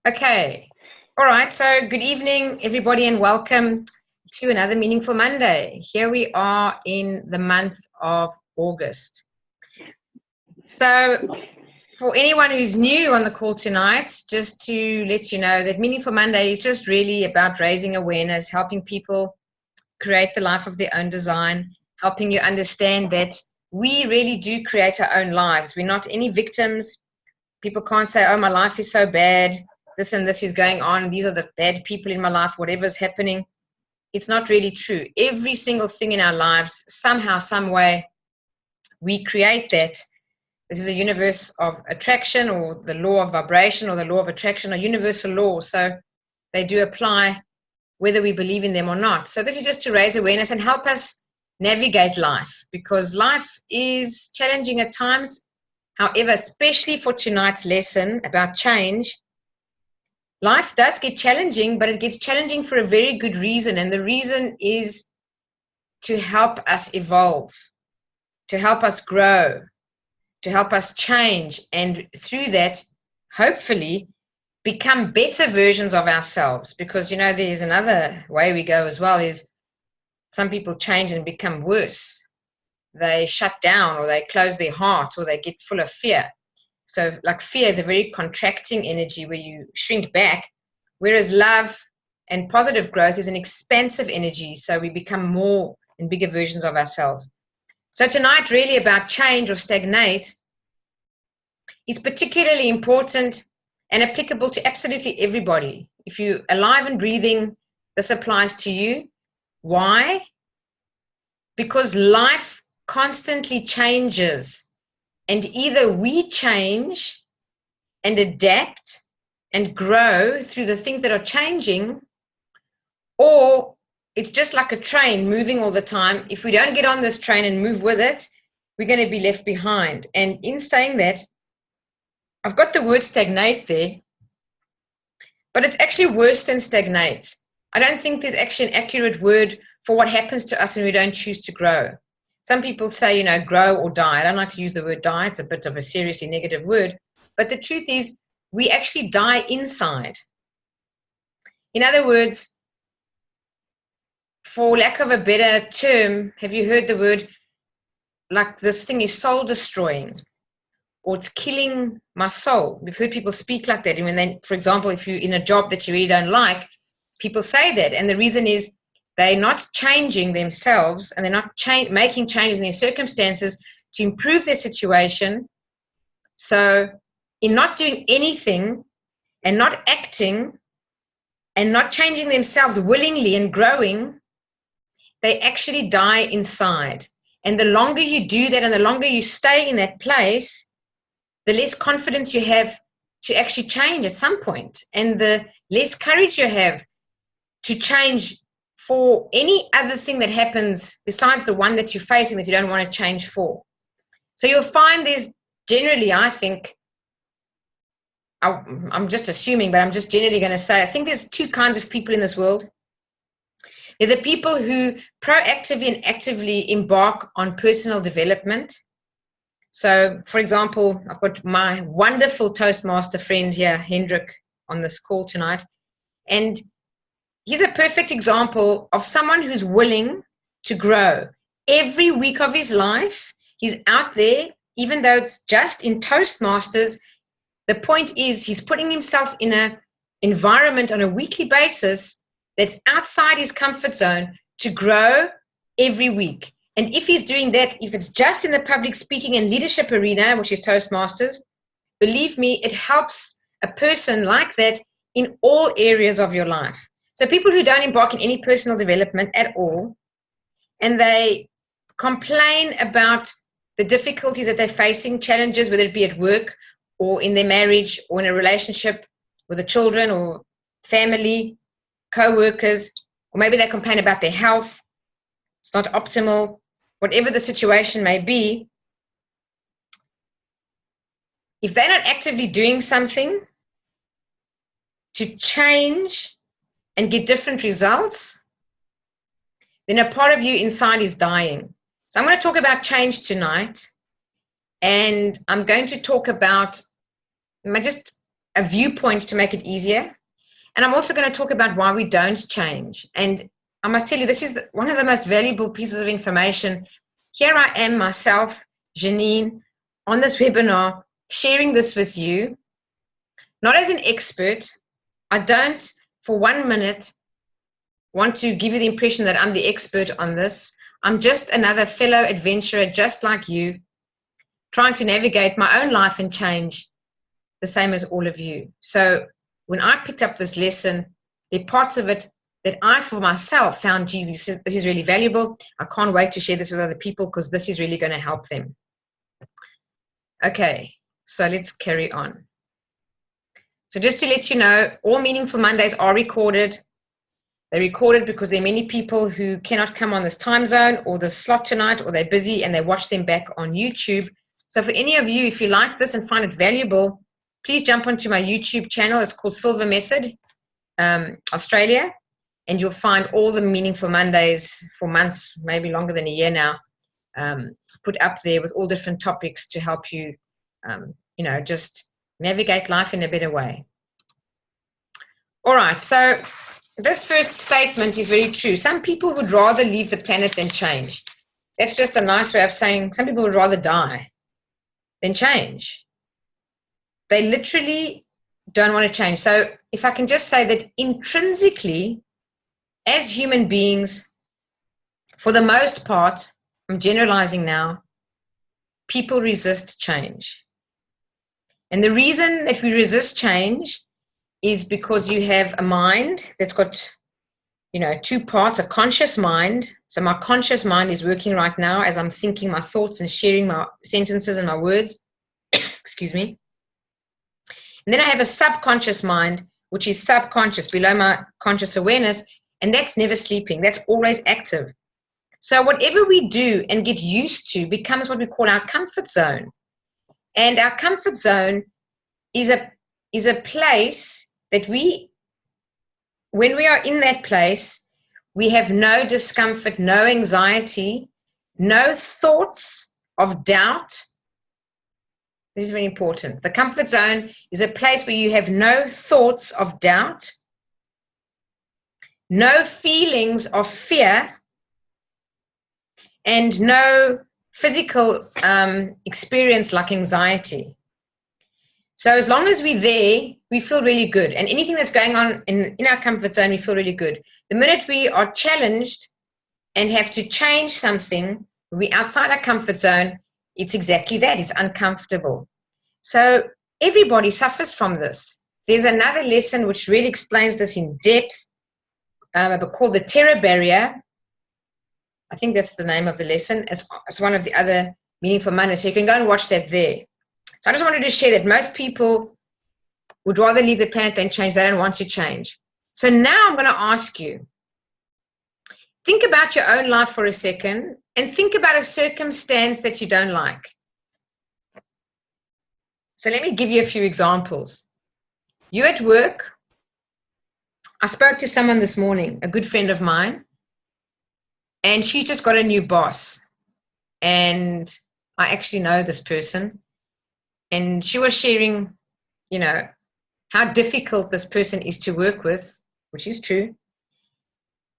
Okay. All right. So, good evening, everybody, and welcome to another Meaningful Monday. Here we are in the month of August. So, for anyone who's new on the call tonight, just to let you know that Meaningful Monday is just really about raising awareness, helping people create the life of their own design, helping you understand that we really do create our own lives. We're not any victims. People can't say, oh, my life is so bad. This and this is going on. These are the bad people in my life, whatever's happening. It's not really true. Every single thing in our lives, somehow, some way, we create that. This is a universe of attraction, or the law of vibration, or the law of attraction, or universal law. So they do apply whether we believe in them or not. So this is just to raise awareness and help us navigate life, because life is challenging at times. However, especially for tonight's lesson about change, life does get challenging, but it gets challenging for a very good reason. And the reason is to help us evolve, to help us grow, to help us change. And through that, hopefully, become better versions of ourselves. Because, you know, there's another way we go as well, is some people change and become worse. They shut down, or they close their heart, or they get full of fear. So like fear is a very contracting energy where you shrink back, whereas love and positive growth is an expansive energy. So we become more and bigger versions of ourselves. So tonight, really about change or stagnate is particularly important and applicable to absolutely everybody. If you're alive and breathing, this applies to you. Why? Because life constantly changes. And either we change and adapt and grow through the things that are changing, or it's just like a train moving all the time. If we don't get on this train and move with it, we're going to be left behind. And in saying that, I've got the word stagnate there, but it's actually worse than stagnate. I don't think there's actually an accurate word for what happens to us when we don't choose to grow. Some people say, you know, grow or die. I don't like to use the word die. It's a bit of a seriously negative word. But the truth is, we actually die inside. In other words, for lack of a better term, have you heard the word, like this thing is soul destroying, or it's killing my soul? We've heard people speak like that. And when they, for example, if you're in a job that you really don't like, people say that. And the reason is, they're not changing themselves, and they're not making changes in their circumstances to improve their situation. So in not doing anything and not acting and not changing themselves willingly and growing, they actually die inside. And the longer you do that and the longer you stay in that place, the less confidence you have to actually change at some point, and the less courage you have to change for any other thing that happens besides the one that you're facing that you don't want to change for. So you'll find there's generally, I think, I'm just assuming, but I'm just generally going to say, I think there's two kinds of people in this world. They're the people who proactively and actively embark on personal development. So, for example, I've got my wonderful Toastmaster friend here, Hendrik, on this call tonight. And he's a perfect example of someone who's willing to grow. Every week of his life, he's out there, even though it's just in Toastmasters. The point is, he's putting himself in an environment on a weekly basis that's outside his comfort zone to grow every week. And if he's doing that, if it's just in the public speaking and leadership arena, which is Toastmasters, believe me, it helps a person like that in all areas of your life. So people who don't embark in any personal development at all, and they complain about the difficulties that they're facing, challenges, whether it be at work or in their marriage or in a relationship with the children or family, co-workers, or maybe they complain about their health, it's not optimal, whatever the situation may be. If they're not actively doing something to change and get different results, then a part of you inside is dying. So I'm going to talk about change tonight, and I'm going to talk about just a viewpoint to make it easier. And I'm also going to talk about why we don't change. And I must tell you, this is one of the most valuable pieces of information. Here I am myself, Janine, on this webinar, sharing this with you, not as an expert. I don't, for 1 minute, want to give you the impression that I'm the expert on this. I'm just another fellow adventurer, just like you, trying to navigate my own life and change the same as all of you. So when I picked up this lesson, there are parts of it that I, for myself, found, geez, this is really valuable. I can't wait to share this with other people because this is really going to help them. Okay, so let's carry on. So just to let you know, all Meaningful Mondays are recorded. They're recorded because there are many people who cannot come on this time zone or this slot tonight, or they're busy and they watch them back on YouTube. So for any of you, if you like this and find it valuable, please jump onto my YouTube channel. It's called Silver Method Australia, and you'll find all the Meaningful Mondays for months, maybe longer than a year now, put up there with all different topics to help you, just navigate life in a better way. All right, so this first statement is very true. Some people would rather leave the planet than change. That's just a nice way of saying some people would rather die than change. They literally don't want to change. So if I can just say that intrinsically, as human beings, for the most part, I'm generalizing now, people resist change. And the reason that we resist change is because you have a mind that's got, two parts, a conscious mind. So my conscious mind is working right now as I'm thinking my thoughts and sharing my sentences and my words. Excuse me. And then I have a subconscious mind, which is subconscious, below my conscious awareness, and that's never sleeping. That's always active. So whatever we do and get used to becomes what we call our comfort zone. And our comfort zone is a place that when we are in that place, we have no discomfort, no anxiety, no thoughts of doubt. This is very important. The comfort zone is a place where you have no thoughts of doubt, no feelings of fear, and no physical experience like anxiety. So as long as we're there, we feel really good. And anything that's going on in our comfort zone, we feel really good. The minute we are challenged and have to change something, we're outside our comfort zone, it's exactly that. It's uncomfortable. So everybody suffers from this. There's another lesson which really explains this in depth, called the terror barrier. I think that's the name of the lesson. It's one of the other Meaningful Mondays. So you can go and watch that there. So I just wanted to share that most people would rather leave the planet than change. They don't want to change. So now I'm going to ask you, think about your own life for a second and think about a circumstance that you don't like. So let me give you a few examples. You at work. I spoke to someone this morning, a good friend of mine, and she's just got a new boss. And I actually know this person. And she was sharing, how difficult this person is to work with, which is true.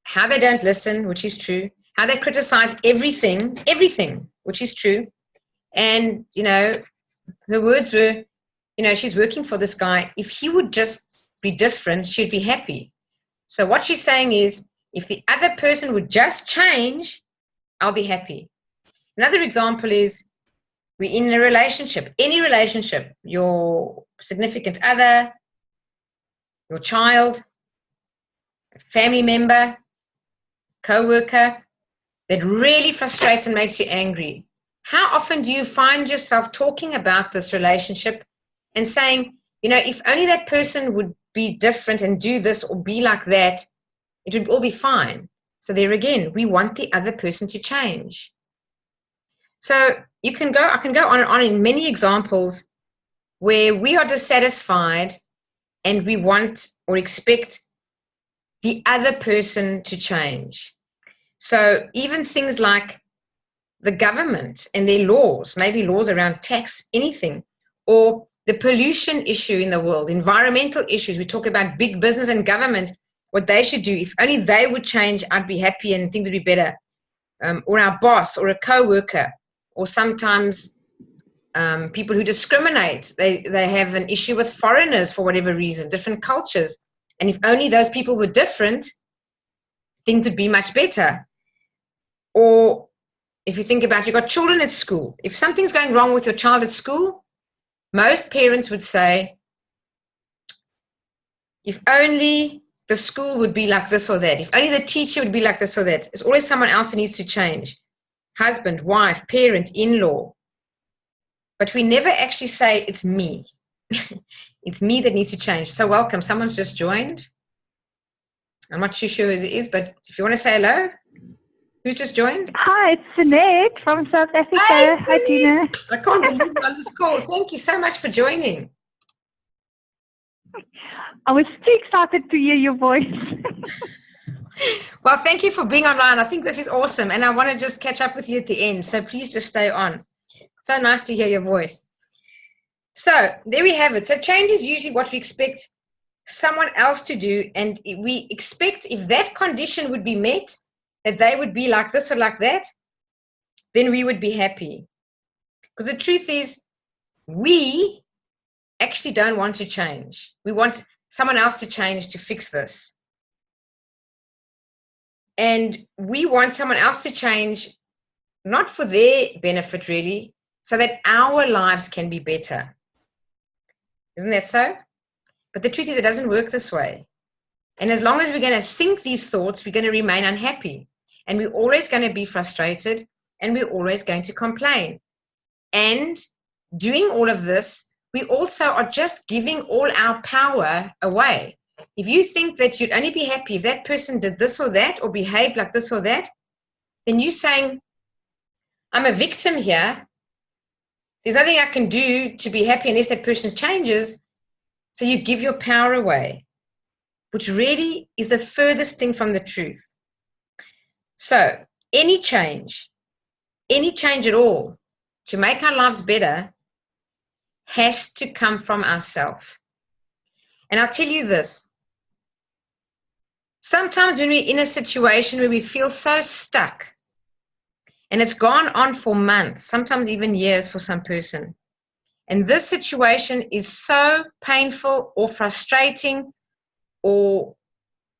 How they don't listen, which is true. How they criticize everything, which is true. And, her words were, she's working for this guy. If he would just be different, she'd be happy. So what she's saying is, if the other person would just change, I'll be happy. Another example is, we're in a relationship, any relationship, your significant other, your child, family member, co-worker, that really frustrates and makes you angry. How often do you find yourself talking about this relationship and saying, if only that person would be different and do this or be like that, it would all be fine. So there again, we want the other person to change. So I can go on and on in many examples where we are dissatisfied and we want or expect the other person to change. So even things like the government and their laws, maybe laws around tax, anything, or the pollution issue in the world, environmental issues. We talk about big business and government, what they should do. If only they would change, I'd be happy and things would be better. Or our boss or a co-worker, or sometimes people who discriminate. They have an issue with foreigners for whatever reason, different cultures. And if only those people were different, things would be much better. Or if you think about, you've got children at school. If something's going wrong with your child at school, most parents would say, if only the school would be like this or that. If only the teacher would be like this or that. There's always someone else who needs to change. Husband, wife, parent, in-law. But we never actually say, it's me. It's me that needs to change. So welcome. Someone's just joined. I'm not too sure who it is, but if you want to say hello. Who's just joined? Hi, it's Stagnate from South Africa. Hi, Tina. I can't believe you're on this call. Thank you so much for joining. I was too excited to hear your voice. Well, thank you for being online. I think this is awesome. And I want to just catch up with you at the end. So please just stay on. So nice to hear your voice. So there we have it. So change is usually what we expect someone else to do. And we expect if that condition would be met, that they would be like this or like that, then we would be happy. Because the truth is, we actually don't want to change. We want someone else to change to fix this. And we want someone else to change, not for their benefit really, so that our lives can be better. Isn't that so? But the truth is, it doesn't work this way. And as long as we're going to think these thoughts, we're going to remain unhappy. And we're always going to be frustrated, and we're always going to complain. And doing all of this, we also are just giving all our power away. If you think that you'd only be happy if that person did this or that, or behaved like this or that, then you're saying, I'm a victim here. There's nothing I can do to be happy unless that person changes. So you give your power away, which really is the furthest thing from the truth. So any change at all to make our lives better has to come from ourselves. And I'll tell you this. Sometimes when we're in a situation where we feel so stuck, and it's gone on for months, sometimes even years for some person, and this situation is so painful or frustrating or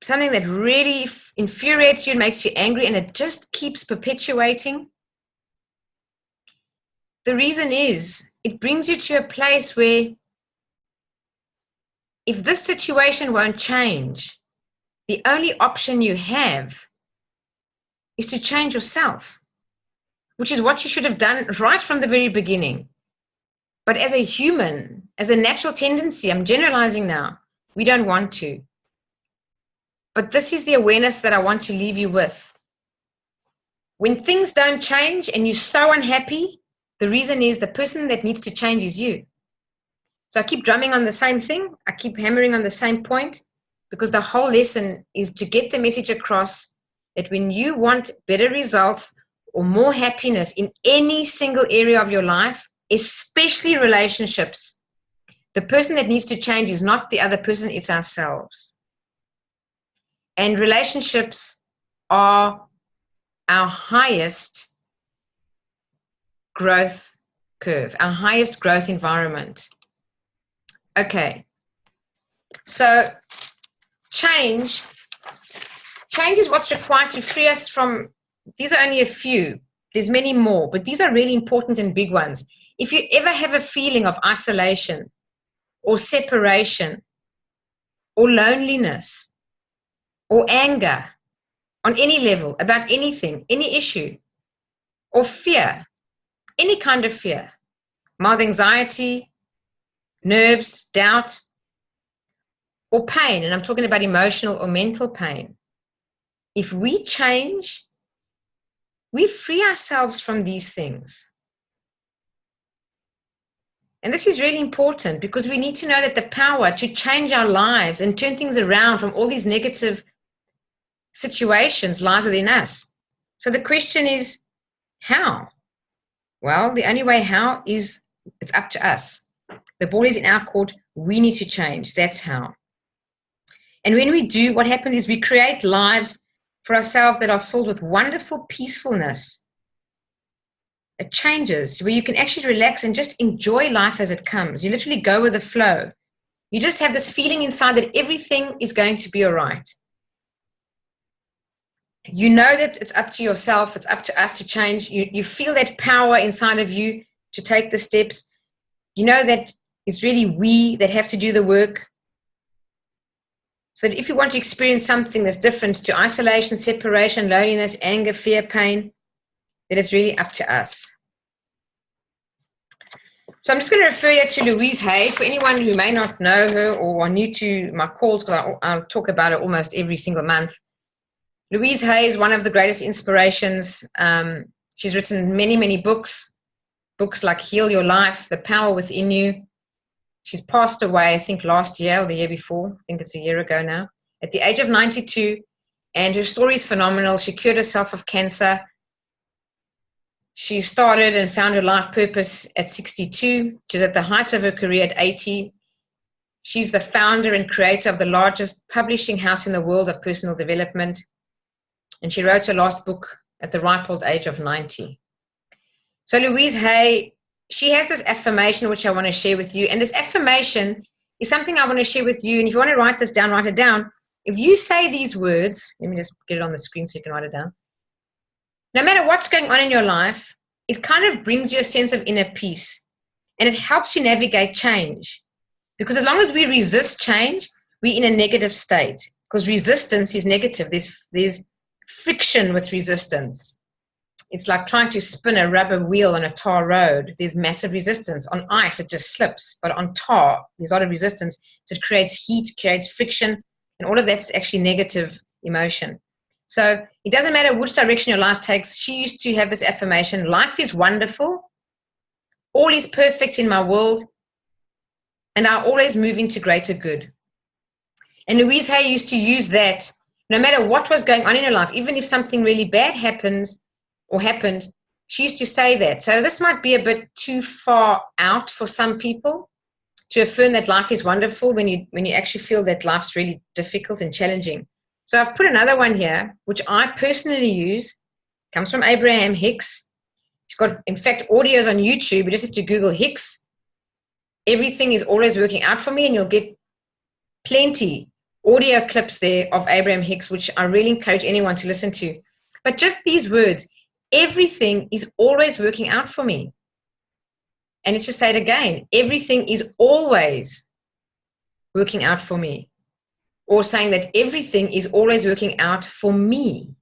something that really infuriates you and makes you angry, and it just keeps perpetuating. The reason is it brings you to a place where if this situation won't change, the only option you have is to change yourself, which is what you should have done right from the very beginning. But as a human, as a natural tendency, I'm generalizing now, we don't want to. But this is the awareness that I want to leave you with. When things don't change and you're so unhappy, the reason is the person that needs to change is you. So I keep drumming on the same thing. I keep hammering on the same point, because the whole lesson is to get the message across that when you want better results or more happiness in any single area of your life, especially relationships, the person that needs to change is not the other person, it's ourselves. And relationships are our highest growth curve, our highest growth environment. Okay, so change is what's required to free us from, these are only a few, there's many more, but these are really important and big ones. If you ever have a feeling of isolation or separation or loneliness or anger on any level about anything, any issue, or fear, any kind of fear, mild anxiety, nerves, doubt, or pain, and I'm talking about emotional or mental pain. If we change, we free ourselves from these things. And this is really important, because we need to know that the power to change our lives and turn things around from all these negative situations lies within us. So the question is, how? Well, the only way how is, it's up to us. The ball is in our court. We need to change. That's how. And when we do, what happens is we create lives for ourselves that are filled with wonderful peacefulness. It changes, where you can actually relax and just enjoy life as it comes. You literally go with the flow. You just have this feeling inside that everything is going to be all right. You know that it's up to yourself, it's up to us to change. You feel that power inside of you to take the steps. You know that it's really we that have to do the work. So that if you want to experience something that's different to isolation, separation, loneliness, anger, fear, pain, then it's really up to us. So I'm just going to refer you to Louise Hay. For anyone who may not know her or are new to my calls, because I'll talk about her almost every single month. Louise Hay is one of the greatest inspirations. She's written many, many books like Heal Your Life, The Power Within You. She's passed away, I think, last year or the year before. I think it's a year ago now, at the age of 92. And her story is phenomenal. She cured herself of cancer. She started and found her life purpose at 62. She's at the height of her career at 80. She's the founder and creator of the largest publishing house in the world of personal development. And she wrote her last book at the ripe old age of 90. So Louise Hay, she has this affirmation which I want to share with you. And this affirmation is something I want to share with you. And if you want to write this down, write it down. If you say these words, let me just get it on the screen so you can write it down. No matter what's going on in your life, it kind of brings you a sense of inner peace. And it helps you navigate change. Because as long as we resist change, we're in a negative state. Because resistance is negative. There's friction with resistance. It's like trying to spin a rubber wheel on a tar road. There's massive resistance. On ice, it just slips. But on tar, there's a lot of resistance. So it creates heat, creates friction, and all of that's actually negative emotion. So it doesn't matter which direction your life takes. She used to have this affirmation, life is wonderful. All is perfect in my world. And I always move into greater good. And Louise Hay used to use that no matter what was going on in her life, even if something really bad happens or happened, she used to say that. So this might be a bit too far out for some people to affirm that life is wonderful when you actually feel that life's really difficult and challenging. So I've put another one here, which I personally use. Comes from Abraham Hicks. She's got, in fact, audios on YouTube. You just have to Google Hicks. Everything is always working out for me, and you'll get plenty audio clips there of Abraham Hicks, which I really encourage anyone to listen to. But just these words, everything is always working out for me. And let's just say it again, everything is always working out for me. Or saying that everything is always working out for me.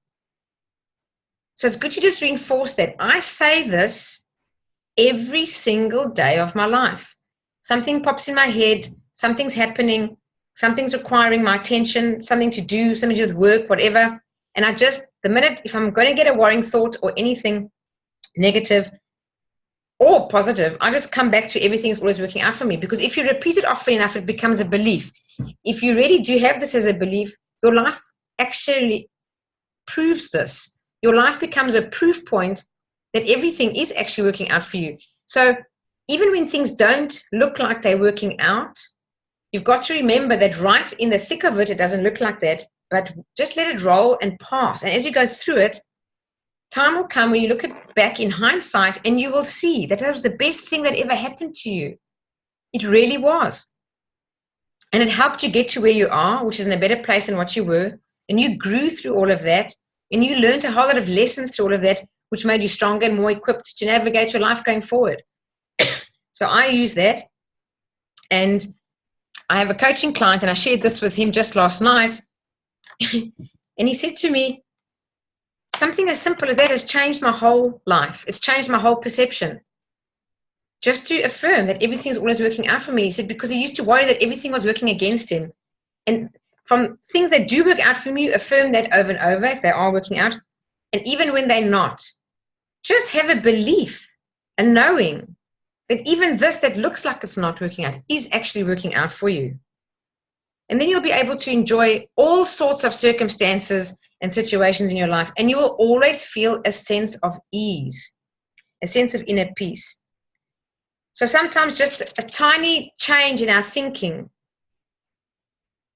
So it's good to just reinforce that. I say this every single day of my life. Something pops in my head, something's happening, something's requiring my attention, something to do with work, whatever. And I just, the minute, if I'm going to get a worrying thought or anything negative or positive, I just come back to everything is always working out for me. Because if you repeat it often enough, it becomes a belief. If you really do have this as a belief, your life actually proves this. Your life becomes a proof point that everything is actually working out for you. So even when things don't look like they're working out, you've got to remember that right in the thick of it, it doesn't look like that, but just let it roll and pass. And as you go through it, time will come when you look back in hindsight and you will see that was the best thing that ever happened to you. It really was. And it helped you get to where you are, which is in a better place than what you were. And you grew through all of that. And you learned a whole lot of lessons through all of that, which made you stronger and more equipped to navigate your life going forward. So I use that. And I have a coaching client, and I shared this with him just last night. And he said to me, something as simple as that has changed my whole life. It's changed my whole perception. Just to affirm that everything is always working out for me. He said, because he used to worry that everything was working against him. And from things that do work out for me, affirm that over and over if they are working out. And even when they're not, just have a belief and knowing that even this that looks like it's not working out is actually working out for you. And then you'll be able to enjoy all sorts of circumstances and situations in your life. And you will always feel a sense of ease, a sense of inner peace. So sometimes just a tiny change in our thinking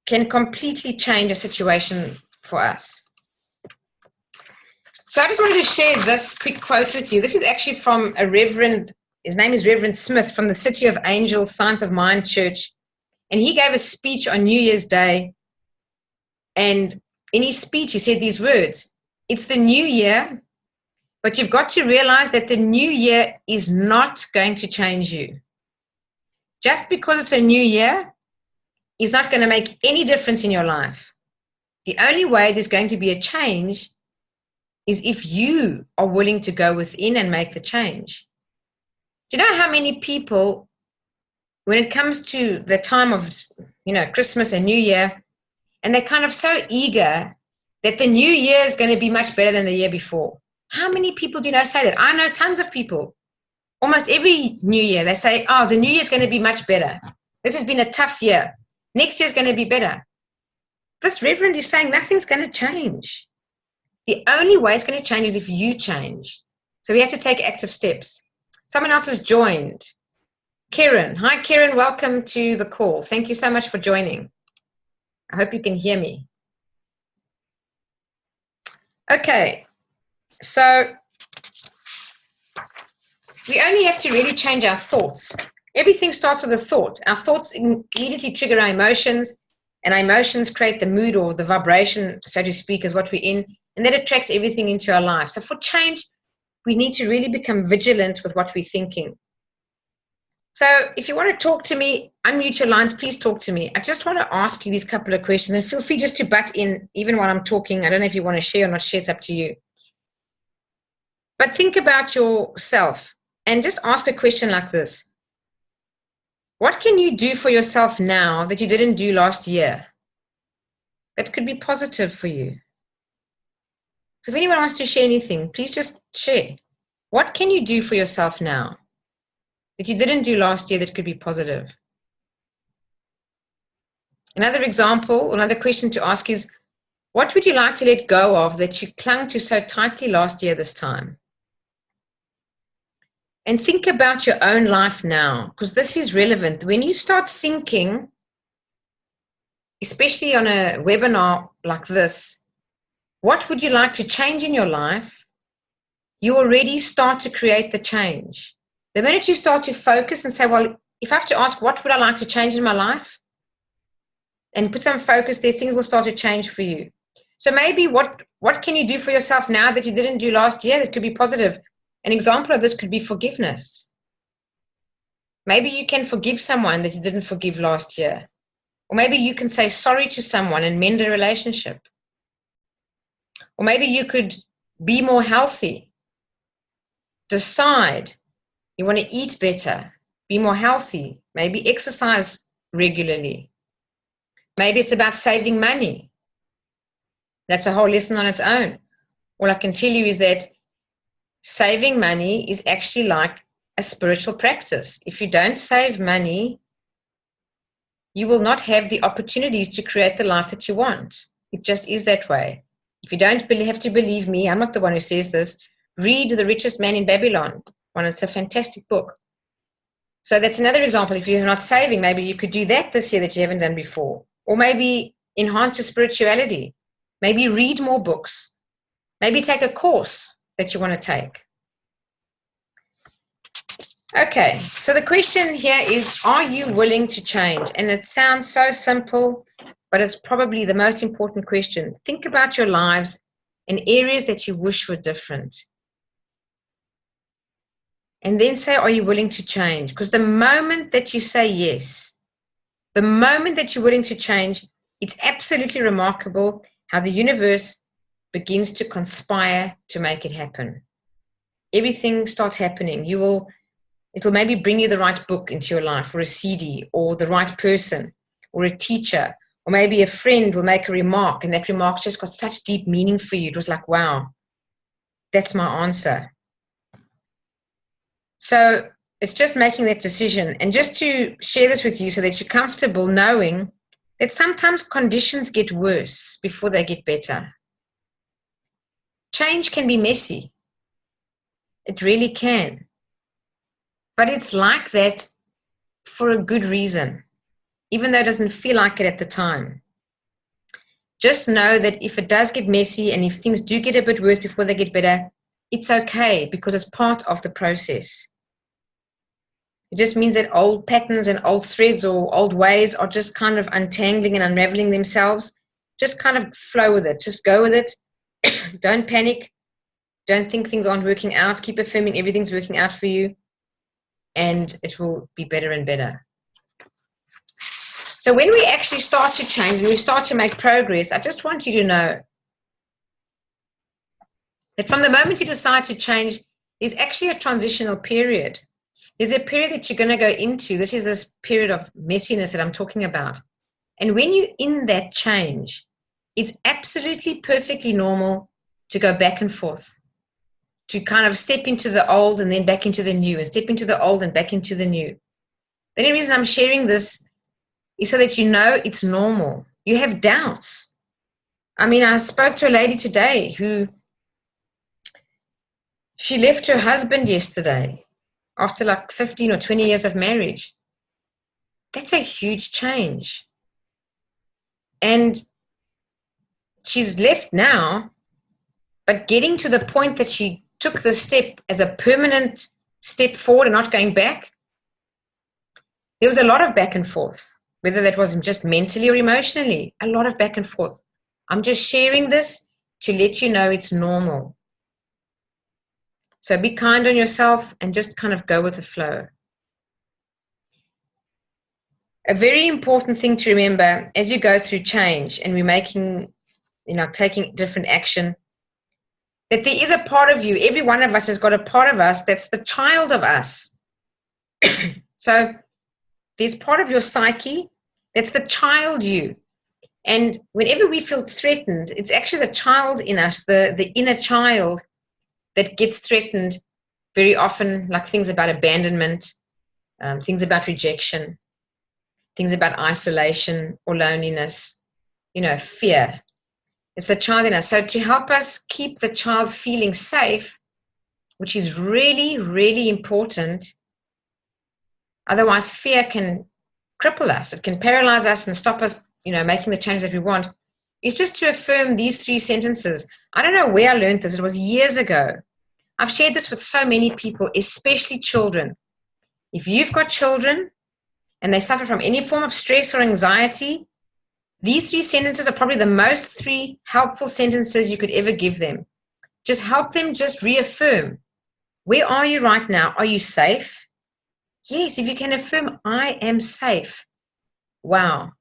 can completely change a situation for us. So I just wanted to share this quick quote with you. This is actually from a reverend, his name is Reverend Smith, from the City of Angels Science of Mind Church. And he gave a speech on New Year's Day. And in his speech, he said these words: it's the new year, but you've got to realize that the new year is not going to change you. Just because it's a new year is not going to make any difference in your life. The only way there's going to be a change is if you are willing to go within and make the change. Do you know how many people, when it comes to the time of, Christmas and New Year, and they're kind of so eager that the new year is going to be much better than the year before? How many people do you know say that? I know tons of people. Almost every new year, they say, oh, the new year is going to be much better. This has been a tough year. Next year is going to be better. This reverend is saying nothing's going to change. The only way it's going to change is if you change. So we have to take active steps. Someone else has joined. Karen. Hi, Karen. Welcome to the call. Thank you so much for joining. I hope you can hear me. Okay. So we only have to really change our thoughts. Everything starts with a thought. Our thoughts immediately trigger our emotions, and our emotions create the mood or the vibration, so to speak, is what we're in, and that attracts everything into our life. So for change, we need to really become vigilant with what we're thinking. So if you want to talk to me, unmute your lines, please talk to me. I just want to ask you these couple of questions, and feel free just to butt in even while I'm talking. I don't know if you want to share or not share, it's up to you. But think about yourself and just ask a question like this. What can you do for yourself now that you didn't do last year? That could be positive for you. So if anyone wants to share anything, please just share. What can you do for yourself now that you didn't do last year that could be positive? Another example, another question to ask is, what would you like to let go of that you clung to so tightly last year this time? And think about your own life now, because this is relevant. When you start thinking, especially on a webinar like this, what would you like to change in your life? You already start to create the change. The minute you start to focus and say, well, if I have to ask, what would I like to change in my life? And put some focus there, things will start to change for you. So maybe what can you do for yourself now that you didn't do last year that could be positive? An example of this could be forgiveness. Maybe you can forgive someone that you didn't forgive last year. Or maybe you can say sorry to someone and mend a relationship. Or maybe you could be more healthy. Decide you want to eat better, be more healthy, maybe exercise regularly. Maybe it's about saving money. That's a whole lesson on its own. All I can tell you is that saving money is actually like a spiritual practice. If you don't save money, you will not have the opportunities to create the life that you want. It just is that way. If you don't have to believe me, I'm not the one who says this, read The Richest Man in Babylon. It's a fantastic book. So that's another example. If you're not saving, maybe you could do that this year that you haven't done before. Or maybe enhance your spirituality. Maybe read more books. Maybe take a course that you want to take. Okay, so the question here is, are you willing to change? And it sounds so simple, but it's probably the most important question. Think about your lives and areas that you wish were different. And then say, are you willing to change? Because the moment that you say yes, the moment that you're willing to change, it's absolutely remarkable how the universe begins to conspire to make it happen. Everything starts happening. It'll maybe bring you the right book into your life, or a CD, or the right person, or a teacher, or maybe a friend will make a remark, and that remark just got such deep meaning for you. It was like, wow, that's my answer. So it's just making that decision. And just to share this with you so that you're comfortable knowing that sometimes conditions get worse before they get better. Change can be messy. It really can. But it's like that for a good reason, even though it doesn't feel like it at the time. Just know that if it does get messy and if things do get a bit worse before they get better, it's okay because it's part of the process. It just means that old patterns and old threads or old ways are just kind of untangling and unraveling themselves. Just kind of flow with it. Just go with it. Don't panic. Don't think things aren't working out. Keep affirming everything's working out for you, and it will be better and better. So when we actually start to change, when we start to make progress, I just want you to know that from the moment you decide to change, there's actually a transitional period. There's a period that you're going to go into. This is this period of messiness that I'm talking about. And when you're in that change, it's absolutely perfectly normal to go back and forth, to kind of step into the old and then back into the new, and step into the old and back into the new. The only reason I'm sharing this is so that you know it's normal. You have doubts. I mean, I spoke to a lady today who, she left her husband yesterday after like 15 or 20 years of marriage. That's a huge change. And she's left now, but getting to the point that she took the step as a permanent step forward and not going back, there was a lot of back and forth, whether that wasn't just mentally or emotionally, a lot of back and forth. I'm just sharing this to let you know it's normal. So be kind on yourself and just kind of go with the flow. A very important thing to remember as you go through change and we're making, taking different action, that there is a part of you, every one of us has got a part of us that's the child of us. So there's part of your psyche that's the child you. And whenever we feel threatened, it's actually the child in us, the inner child, that gets threatened very often, like things about abandonment, things about rejection, things about isolation or loneliness, fear. It's the child in us. So to help us keep the child feeling safe, which is really, really important, otherwise fear can cripple us. It can paralyze us and stop us, making the change that we want, is just to affirm these 3 sentences. I don't know where I learned this. It was years ago. I've shared this with so many people, especially children. If you've got children and they suffer from any form of stress or anxiety, these 3 sentences are probably the most 3 helpful sentences you could ever give them. Just help them just reaffirm. Where are you right now? Are you safe? Yes, if you can affirm, I am safe. Wow.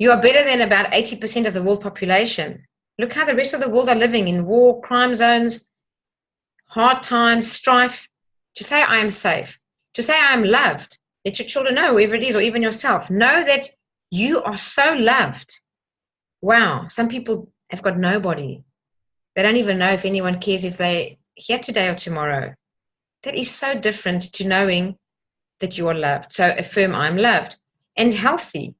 You are better than about 80% of the world population. Look how the rest of the world are living in war, crime zones, hard times, strife. To say I am safe, to say I am loved, let your children know, whoever it is, or even yourself, know that you are so loved. Wow, some people have got nobody. They don't even know if anyone cares if they're here today or tomorrow. That is so different to knowing that you are loved. So affirm I'm loved and healthy.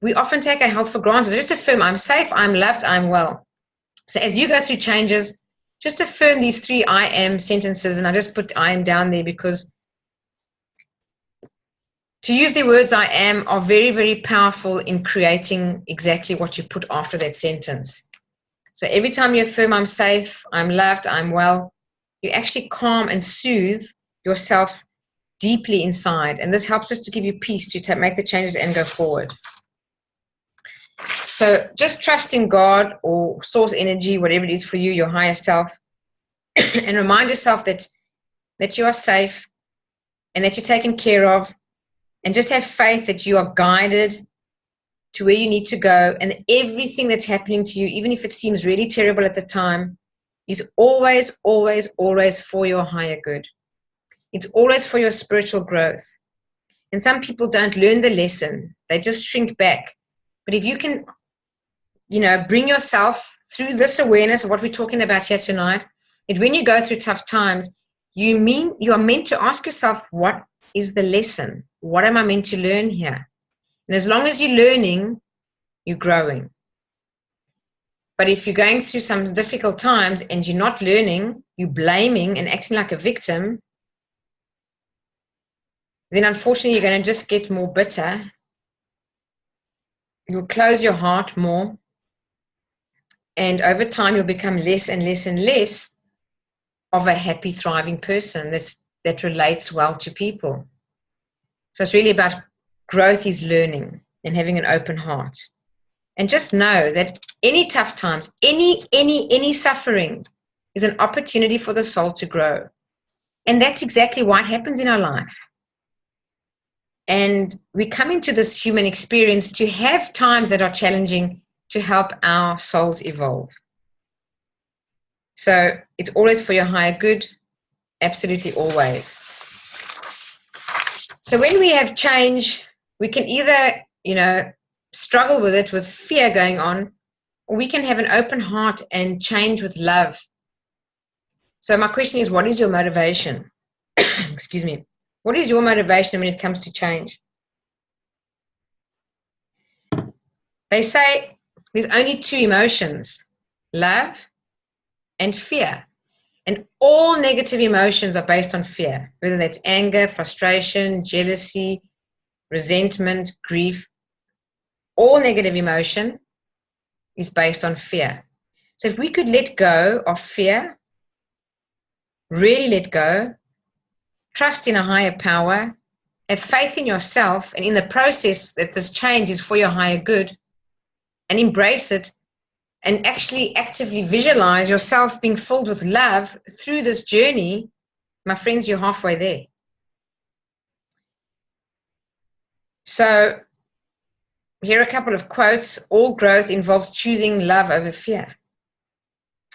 We often take our health for granted. Just affirm I'm safe, I'm loved, I'm well. So as you go through changes, just affirm these 3 I am sentences, and I just put I am down there because to use the words I am are very, very powerful in creating exactly what you put after that sentence. So every time you affirm I'm safe, I'm loved, I'm well, you actually calm and soothe yourself deeply inside. And this helps just to give you peace to make the changes and go forward. So just trust in God or source energy, whatever it is for you, your higher self, and remind yourself that you are safe and that you're taken care of, and just have faith that you are guided to where you need to go, and everything that's happening to you, even if it seems really terrible at the time, is always, always, always for your higher good. It's always for your spiritual growth. And some people don't learn the lesson. They just shrink back. But if you can, bring yourself through this awareness of what we're talking about here tonight, and when you go through tough times, you are meant to ask yourself, what is the lesson? What am I meant to learn here? And as long as you're learning, you're growing. But if you're going through some difficult times and you're not learning, you're blaming and acting like a victim, then unfortunately you're going to just get more bitter. You'll close your heart more. And over time, you'll become less and less and less of a happy, thriving person that relates well to people. So it's really about growth is learning and having an open heart. And just know that any tough times, any suffering is an opportunity for the soul to grow. And that's exactly what happens in our life. And we come into this human experience to have times that are challenging to help our souls evolve. So it's always for your higher good, absolutely always. So when we have change, we can either, struggle with it with fear going on, or we can have an open heart and change with love. So my question is, what is your motivation? Excuse me. What is your motivation when it comes to change? They say there's only two emotions, love and fear. And all negative emotions are based on fear, whether that's anger, frustration, jealousy, resentment, grief. All negative emotion is based on fear. So if we could let go of fear, really let go, trust in a higher power, have faith in yourself, and in the process that this change is for your higher good, and embrace it, and actually actively visualize yourself being filled with love through this journey, my friends, you're halfway there. So here are a couple of quotes. All growth involves choosing love over fear.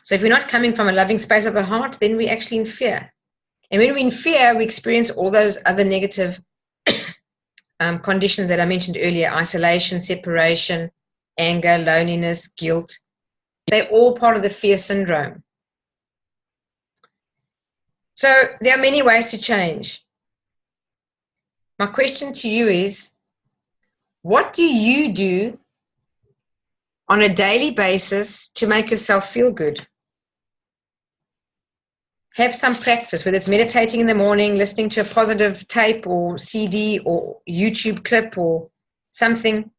So if we're not coming from a loving space of the heart, then we're actually in fear. And when we're in fear, we experience all those other negative conditions that I mentioned earlier: isolation, separation, anger, loneliness, guilt. They're all part of the fear syndrome. So there are many ways to change. My question to you is, what do you do on a daily basis to make yourself feel good? Have some practice, whether it's meditating in the morning, listening to a positive tape or CD or YouTube clip or something.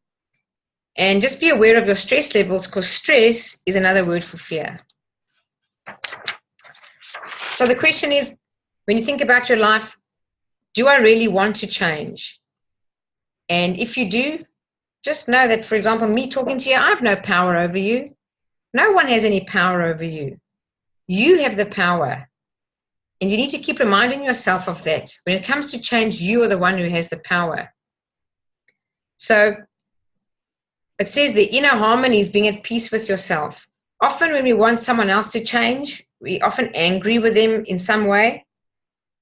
And just be aware of your stress levels, because stress is another word for fear. So the question is, when you think about your life, do I really want to change? And if you do, just know that, for example, me talking to you, I have no power over you. No one has any power over you. You have the power. And you need to keep reminding yourself of that. When it comes to change, you are the one who has the power. So it says the inner harmony is being at peace with yourself. Often when we want someone else to change, we're often angry with them in some way.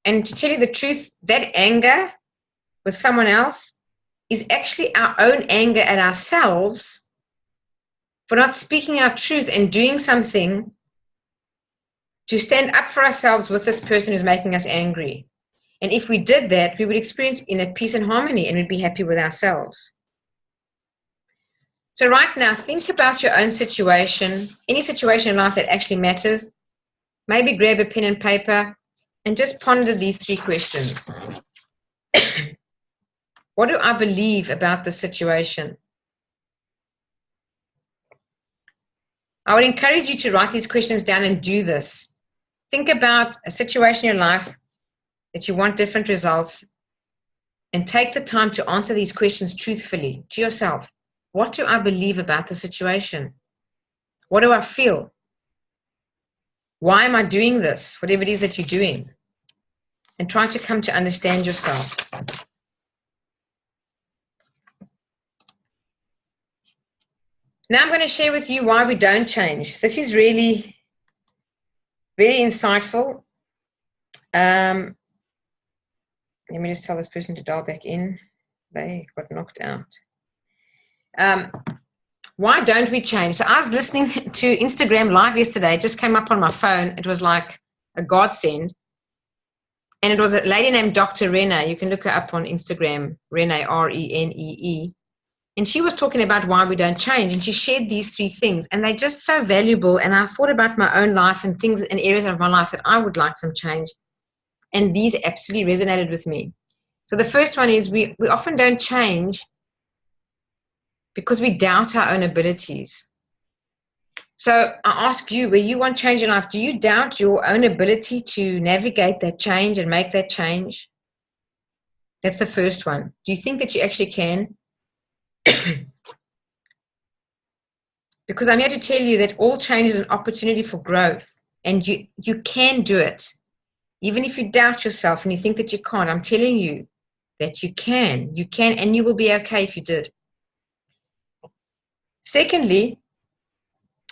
And to tell you the truth, that anger with someone else is actually our own anger at ourselves for not speaking our truth and doing something to stand up for ourselves with this person who's making us angry. And if we did that, we would experience inner peace and harmony, and we'd be happy with ourselves. So right now, think about your own situation, any situation in life that actually matters. Maybe grab a pen and paper and just ponder these three questions. What do I believe about the situation? I would encourage you to write these questions down and do this. Think about a situation in your life that you want different results, and take the time to answer these questions truthfully to yourself. What do I believe about the situation? What do I feel? Why am I doing this? Whatever it is that you're doing. And try to come to understand yourself. Now I'm going to share with you why we don't change. This is really very insightful. Let me just tell this person to dial back in. They got knocked out. Why don't we change? So I was listening to Instagram Live yesterday. It just came up on my phone. It was like a godsend. And it was a lady named Dr. Renee. You can look her up on Instagram, Renee, R-E-N-E-E. And she was talking about why we don't change. And she shared these three things. And they're just so valuable. And I thought about my own life and things and areas of my life that I would like some change. And these absolutely resonated with me. So the first one is we often don't change because we doubt our own abilities. So I ask you, where you want change in life, do you doubt your own ability to navigate that change and make that change? That's the first one. Do you think that you actually can? Because I'm here to tell you that all change is an opportunity for growth, and you can do it. Even if you doubt yourself and you think that you can't, I'm telling you that you can, and you will be okay if you did. Secondly,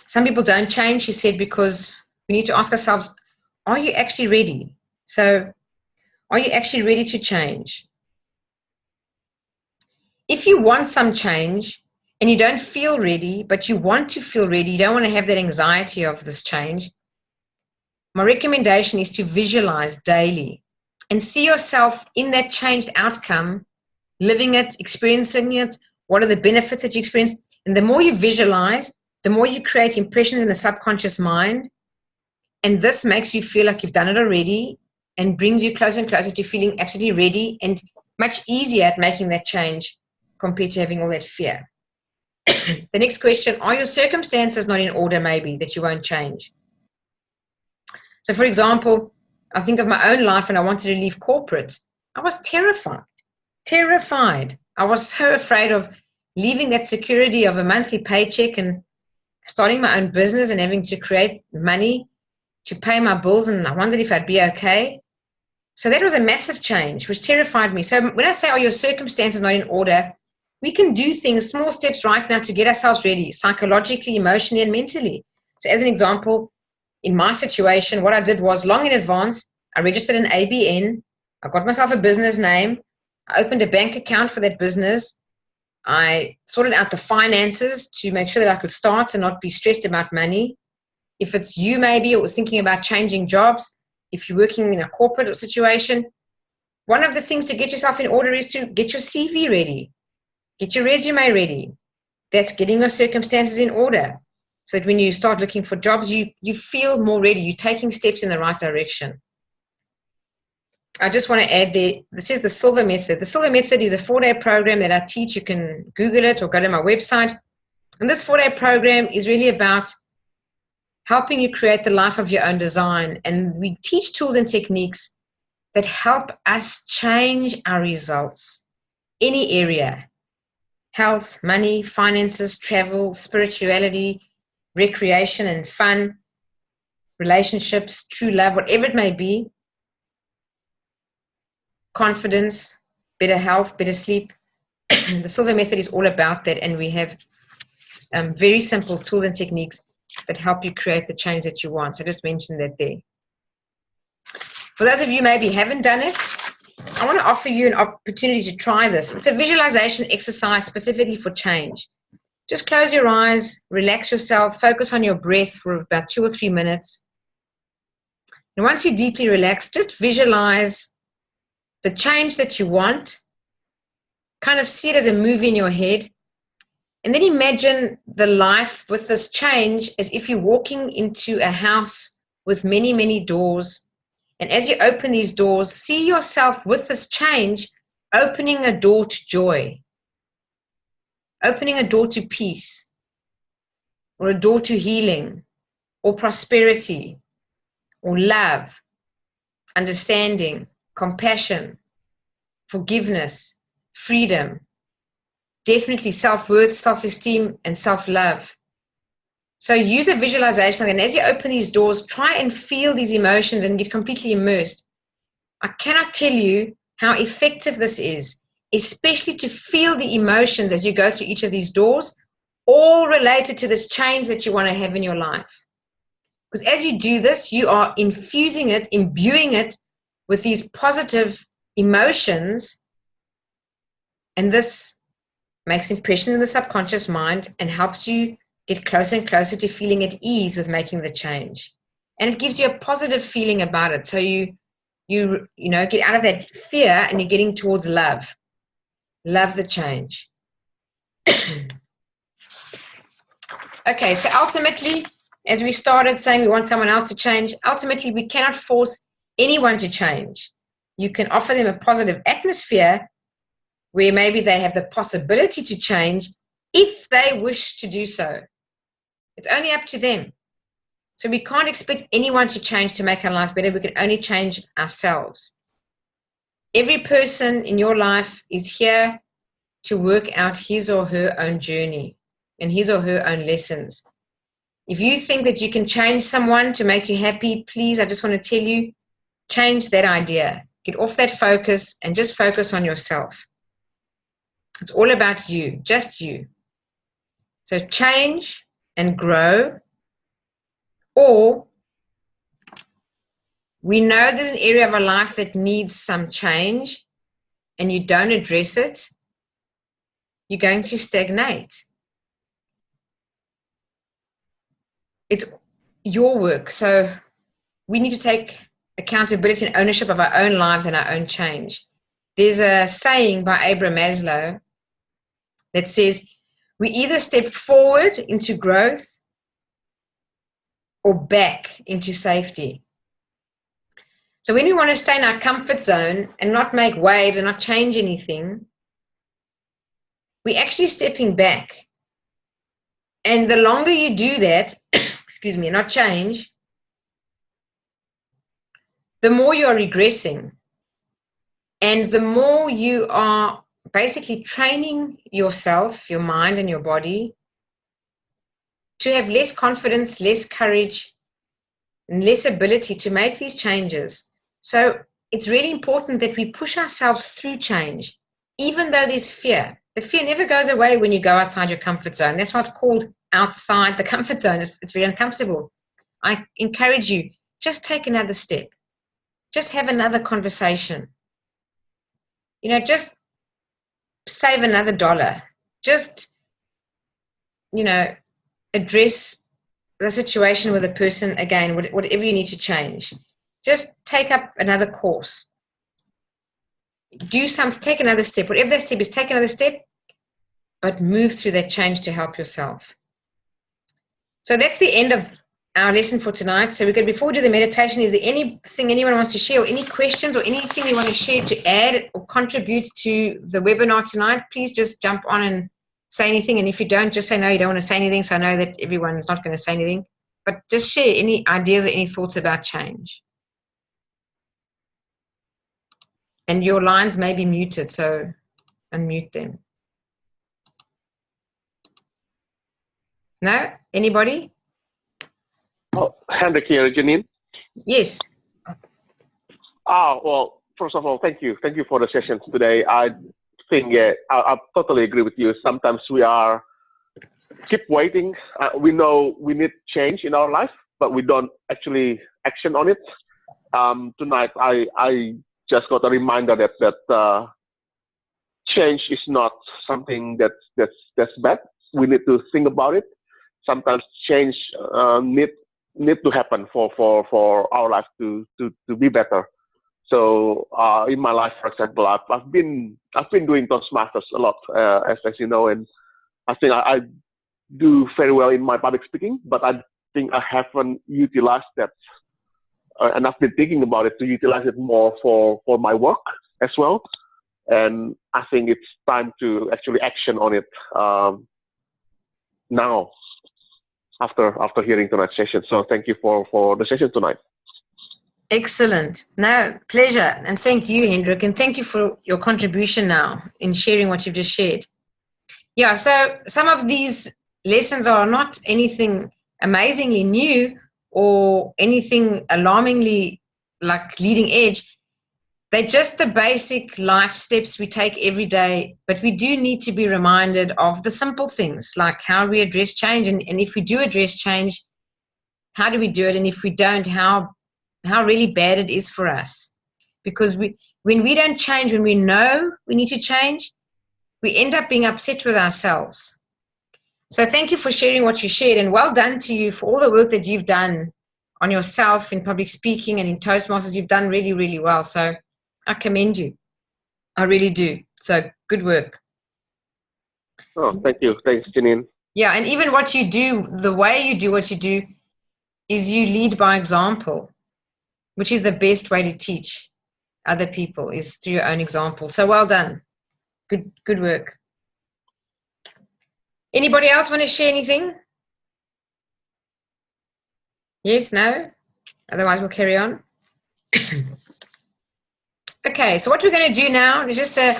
some people don't change, she said, because we need to ask ourselves, are you actually ready? So, are you actually ready to change? If you want some change and you don't feel ready, but you want to feel ready, you don't want to have that anxiety of this change, my recommendation is to visualize daily and see yourself in that changed outcome, living it, experiencing it. What are the benefits that you experience? And the more you visualize, the more you create impressions in the subconscious mind. And this makes you feel like you've done it already and brings you closer and closer to feeling absolutely ready and much easier at making that change compared to having all that fear. The next question, are your circumstances not in order maybe that you won't change? So for example, I think of my own life when I wanted to leave corporate. I was terrified. I was so afraid of leaving that security of a monthly paycheck and starting my own business and having to create money to pay my bills, and I wondered if I'd be okay. So that was a massive change, which terrified me. So when I say, are your circumstances not in order, we can do things, small steps right now to get ourselves ready, psychologically, emotionally, and mentally. So as an example, in my situation, what I did was long in advance, I registered an ABN, I got myself a business name, I opened a bank account for that business, I sorted out the finances to make sure that I could start and not be stressed about money. If it's you maybe, or was thinking about changing jobs, if you're working in a corporate situation, one of the things to get yourself in order is to get your CV ready, get your resume ready. That's getting your circumstances in order, so that when you start looking for jobs, you feel more ready, you're taking steps in the right direction. I just want to add there, this is the Silver Method. The Silver Method is a 4-day program that I teach. You can Google it or go to my website. And this 4-day program is really about helping you create the life of your own design. And we teach tools and techniques that help us change our results. Any area, health, money, finances, travel, spirituality, recreation and fun, relationships, true love, whatever it may be, confidence, better health, better sleep. The Silver Method is all about that, and we have very simple tools and techniques that help you create the change that you want. So I just mentioned that there. For those of you maybe haven't done it, I want to offer you an opportunity to try this. It's a visualization exercise specifically for change. Just close your eyes, relax yourself, focus on your breath for about 2 or 3 minutes. And once you're deeply relaxed, just visualize the change that you want, kind of see it as a movie in your head, and then imagine the life with this change as if you're walking into a house with many, many doors. And as you open these doors, see yourself with this change opening a door to joy, opening a door to peace, or a door to healing, or prosperity, or love, understanding, compassion, forgiveness, freedom, definitely self-worth, self-esteem, and self-love. So use a visualization, and as you open these doors, try and feel these emotions and get completely immersed. I cannot tell you how effective this is, especially to feel the emotions as you go through each of these doors, all related to this change that you want to have in your life. Because as you do this, you are infusing it, imbuing it with these positive emotions, and this makes impressions in the subconscious mind and helps you get closer and closer to feeling at ease with making the change. And it gives you a positive feeling about it. So you get out of that fear and you're getting towards love. Love the change. Okay, so ultimately, as we started saying we want someone else to change, ultimately we cannot force anyone to change. you can offer them a positive atmosphere where maybe they have the possibility to change if they wish to do so. It's only up to them. So we can't expect anyone to change to make our lives better. We can only change ourselves. Every person in your life is here to work out his or her own journey and his or her own lessons. If you think that you can change someone to make you happy, please, I just want to tell you, change that idea. Get off that focus and just focus on yourself. It's all about you, just you. So change and grow, or we know there's an area of our life that needs some change and you don't address it, you're going to stagnate. It's your work. So we need to take accountability and ownership of our own lives and our own change. There's a saying by Abraham Maslow that says, we either step forward into growth or back into safety. So when we want to stay in our comfort zone and not make waves and not change anything, we're actually stepping back. And the longer you do that, excuse me, not change, the more you are regressing. And the more you are basically training yourself, your mind and your body to have less confidence, less courage, and less ability to make these changes. So it's really important that we push ourselves through change, even though there's fear. The fear never goes away when you go outside your comfort zone. That's why it's called outside the comfort zone. It's very uncomfortable. I encourage you, just take another step. Just have another conversation. Just save another $1. Just, address the situation with a person again, whatever you need to change. Just take up another course. Do something, take another step. Whatever that step is, take another step, but move through that change to help yourself. So that's the end of our lesson for tonight. So before we do the meditation, is there anything anyone wants to share, or any questions, or anything you want to share to add or contribute to the webinar tonight? Please just jump on and say anything. And if you don't, just say no, you don't want to say anything. So I know that everyone's not going to say anything. But just share any ideas or any thoughts about change. And your lines may be muted, so unmute them. No? Anybody? Oh, Hendrik here, Janine. Yes. Well, first of all, thank you. Thank you for the session today. I think I totally agree with you. Sometimes we keep waiting. We know we need change in our life, but we don't actually action on it. Tonight, I just got a reminder that change is not something that's bad. We need to think about it. Sometimes change need to happen for our life to be better. So in my life, for example, I've been doing Toastmasters a lot, as you know, and I think I do very well in my public speaking, but I think I haven't utilized that, and I've been thinking about it to utilize it more for my work as well. And I think it's time to actually action on it now. After hearing tonight's session. So thank you for the session tonight. Excellent. No, pleasure. And thank you, Hendrik. And thank you for your contribution now in sharing what you've just shared. Yeah, so some of these lessons are not anything amazingly new or anything alarmingly like leading edge. They're just the basic life steps we take every day, but we do need to be reminded of the simple things, like how we address change. And if we do address change, how do we do it? And if we don't, how really bad it is for us. Because when we don't change, when we know we need to change, we end up being upset with ourselves. So thank you for sharing what you shared, and well done to you for all the work that you've done on yourself in public speaking and in Toastmasters. You've done really, really well. So I commend you. I really do. So good work. Oh, thank you. Thanks, Janine. Yeah, and even what you do, the way you do what you do, is you lead by example, which is the best way to teach. other people is through your own example. So well done. Good work. Anybody else want to share anything? Yes, no? Otherwise we'll carry on. Okay, so what we're going to do now is just a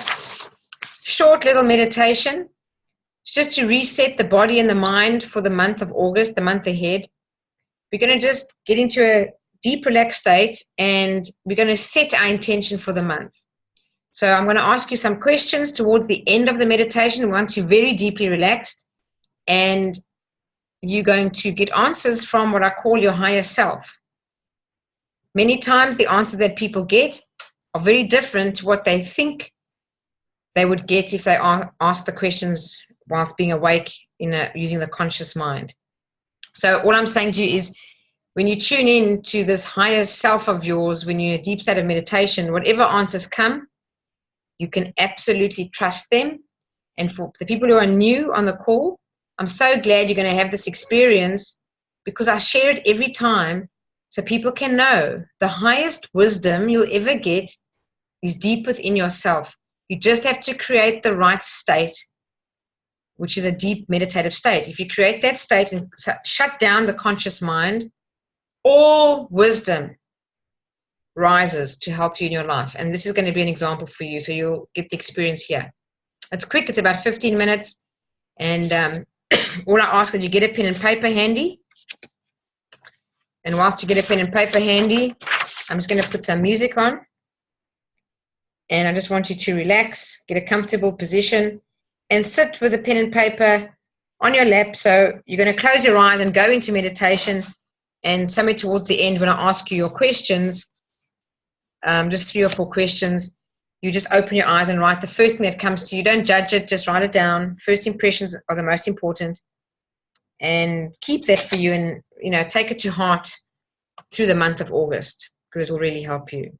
short little meditation. It's just to reset the body and the mind for the month of August, the month ahead. We're going to just get into a deep relaxed state and we're going to set our intention for the month. So I'm going to ask you some questions towards the end of the meditation once you're very deeply relaxed, and you're going to get answers from what I call your higher self. Many times the answers that people get are very different to what they think they would get if they ask the questions whilst being awake using the conscious mind. So all I'm saying to you is, when you tune in to this higher self of yours, when you're in a deep state of meditation, whatever answers come, you can absolutely trust them. And for the people who are new on the call, I'm so glad you're going to have this experience, because I share it every time so people can know the highest wisdom you'll ever get is deep within yourself. You just have to create the right state, which is a deep meditative state. If you create that state and shut down the conscious mind, all wisdom rises to help you in your life. And this is going to be an example for you, so you'll get the experience here. It's quick. It's about 15 minutes. And all I ask is you get a pen and paper handy. And whilst you get a pen and paper handy, I'm just going to put some music on. And I just want you to relax, get a comfortable position, and sit with a pen and paper on your lap. So you're going to close your eyes and go into meditation. And somewhere towards the end, when I ask you your questions, just 3 or 4 questions, you just open your eyes and write the first thing that comes to you. Don't judge it, just write it down. First impressions are the most important. And keep that for you, and take it to heart through the month of August, because it will really help you.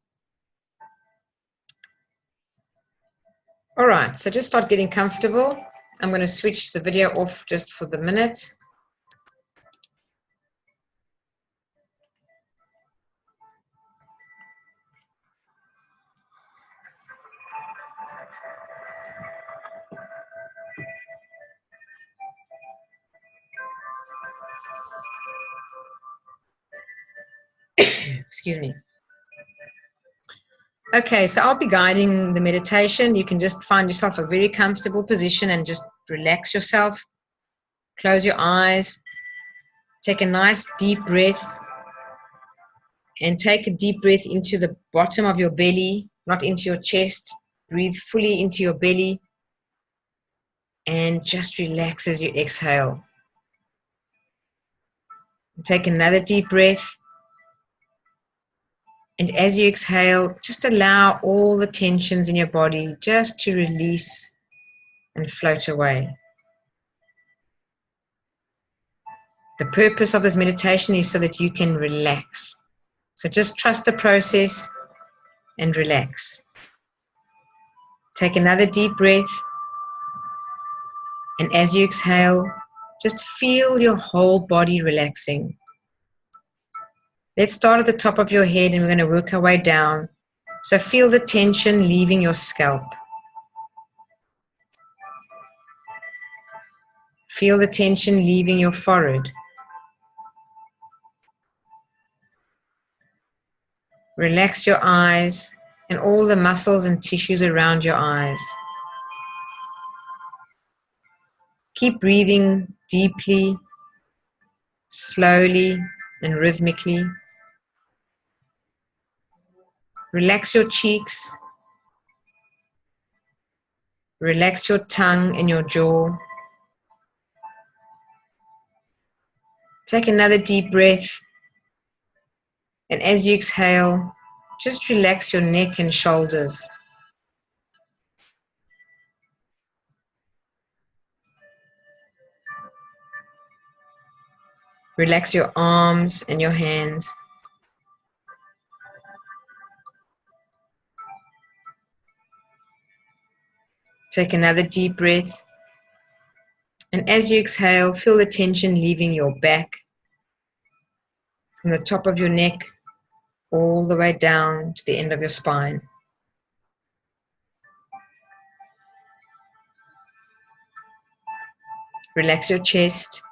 All right, so just start getting comfortable. I'm going to switch the video off just for the minute. Excuse me. Okay, so I'll be guiding the meditation. You can just find yourself a very comfortable position and just relax yourself. Close your eyes. Take a nice deep breath. And take a deep breath into the bottom of your belly, not into your chest. Breathe fully into your belly. And just relax as you exhale. Take another deep breath. And as you exhale, just allow all the tensions in your body just to release and float away. The purpose of this meditation is so that you can relax. So just trust the process and relax. Take another deep breath. And as you exhale, just feel your whole body relaxing. Let's start at the top of your head and we're going to work our way down. So feel the tension leaving your scalp. Feel the tension leaving your forehead. Relax your eyes and all the muscles and tissues around your eyes. Keep breathing deeply, slowly, and rhythmically. Relax your cheeks. Relax your tongue and your jaw. Take another deep breath. And as you exhale, just relax your neck and shoulders. Relax your arms and your hands. Take another deep breath. And as you exhale, feel the tension leaving your back, from the top of your neck all the way down to the end of your spine. Relax your chest.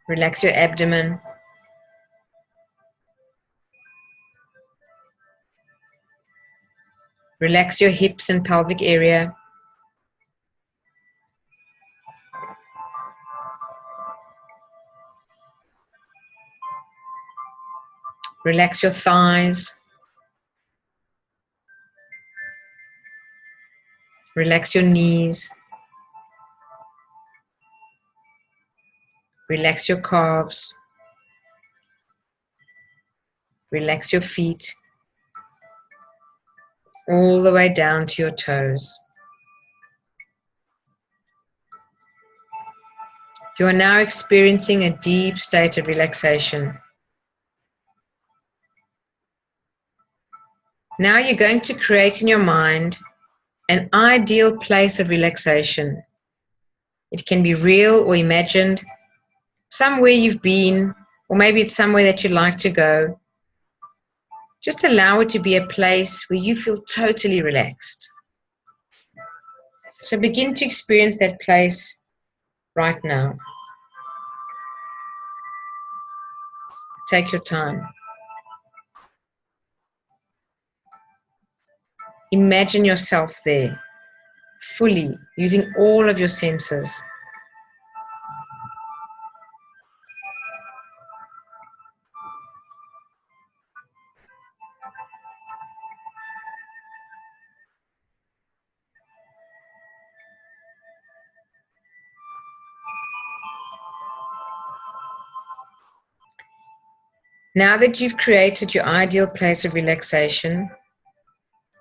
Relax your abdomen. Relax your hips and pelvic area. Relax your thighs. Relax your knees. Relax your calves. Relax your feet. All the way down to your toes. You are now experiencing a deep state of relaxation. Now you're going to create in your mind an ideal place of relaxation. It can be real or imagined, somewhere you've been, or maybe it's somewhere that you'd like to go. Just allow it to be a place where you feel totally relaxed. So begin to experience that place right now. Take your time. Imagine yourself there, fully, using all of your senses. Now that you've created your ideal place of relaxation,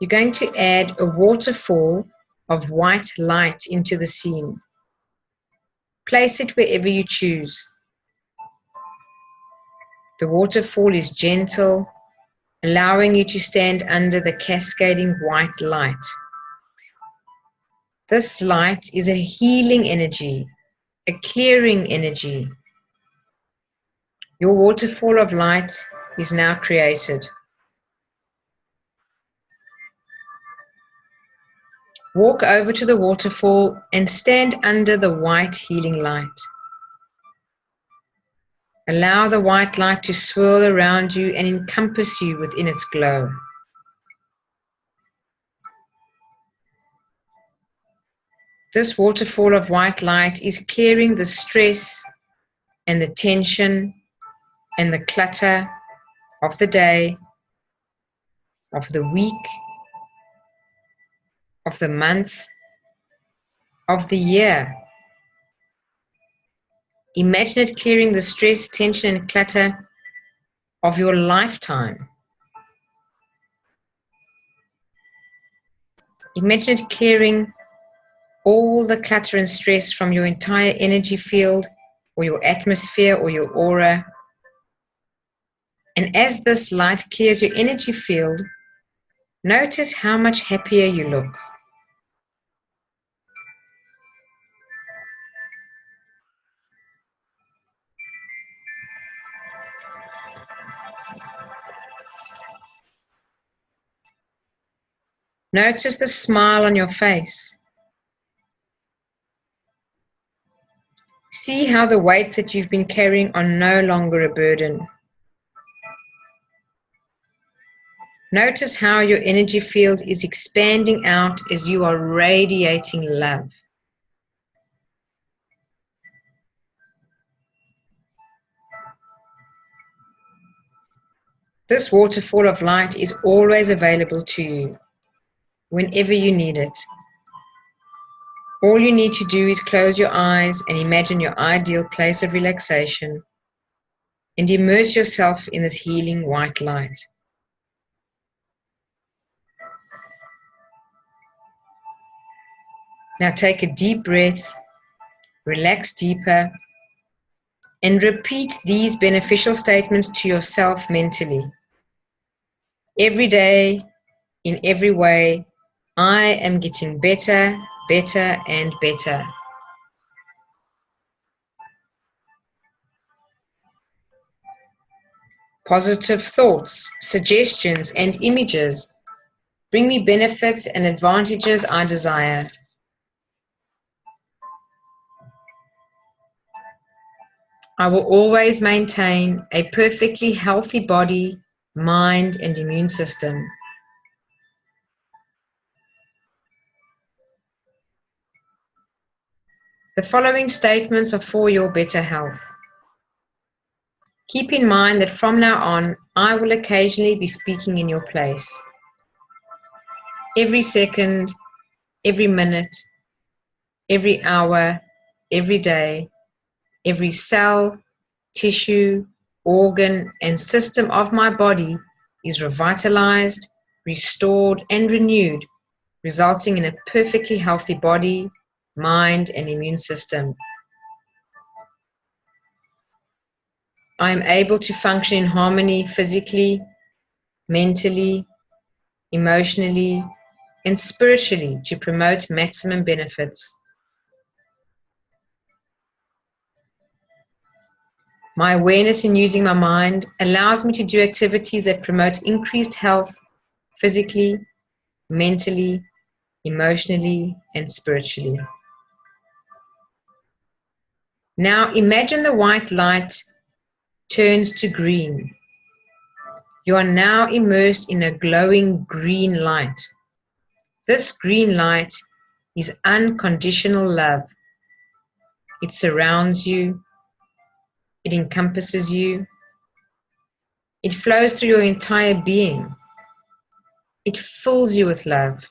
you're going to add a waterfall of white light into the scene. Place it wherever you choose. The waterfall is gentle, allowing you to stand under the cascading white light. This light is a healing energy, a clearing energy. Your waterfall of light is now created. Walk over to the waterfall and stand under the white healing light. Allow the white light to swirl around you and encompass you within its glow. This waterfall of white light is clearing the stress and the tension and the clutter of the day, of the week, of the month, of the year. Imagine it clearing the stress, tension, and clutter of your lifetime. Imagine it clearing all the clutter and stress from your entire energy field or your atmosphere or your aura. And as this light clears your energy field, notice how much happier you look. Notice the smile on your face. See how the weights that you've been carrying are no longer a burden. Notice how your energy field is expanding out as you are radiating love. This waterfall of light is always available to you, whenever you need it. All you need to do is close your eyes and imagine your ideal place of relaxation and immerse yourself in this healing white light. Now take a deep breath, relax deeper, and repeat these beneficial statements to yourself mentally. Every day, in every way, I am getting better, better, and better. Positive thoughts, suggestions, and images Bring me benefits and advantages I desire. I will always maintain a perfectly healthy body, mind, and immune system. The following statements are for your better health. Keep in mind that from now on, I will occasionally be speaking in your place. Every second, every minute, every hour, every day, every cell, tissue, organ, and system of my body is revitalized, restored, and renewed, resulting in a perfectly healthy body, mind, and immune system. I am able to function in harmony physically, mentally, emotionally, and spiritually to promote maximum benefits. My awareness in using my mind allows me to do activities that promote increased health physically, mentally, emotionally, and spiritually. Now imagine the white light turns to green. You are now immersed in a glowing green light. This green light is unconditional love. It surrounds you. It encompasses you. It flows through your entire being. It fills you with love.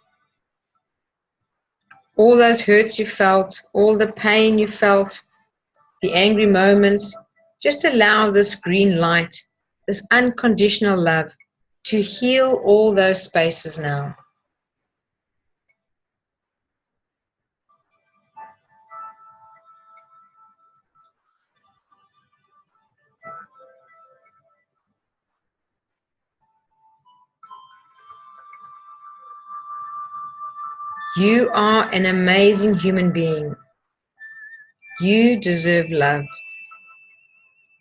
All those hurts you felt, all the pain you felt, the angry moments, just allow this green light, this unconditional love, to heal all those spaces now. You are an amazing human being. You deserve love.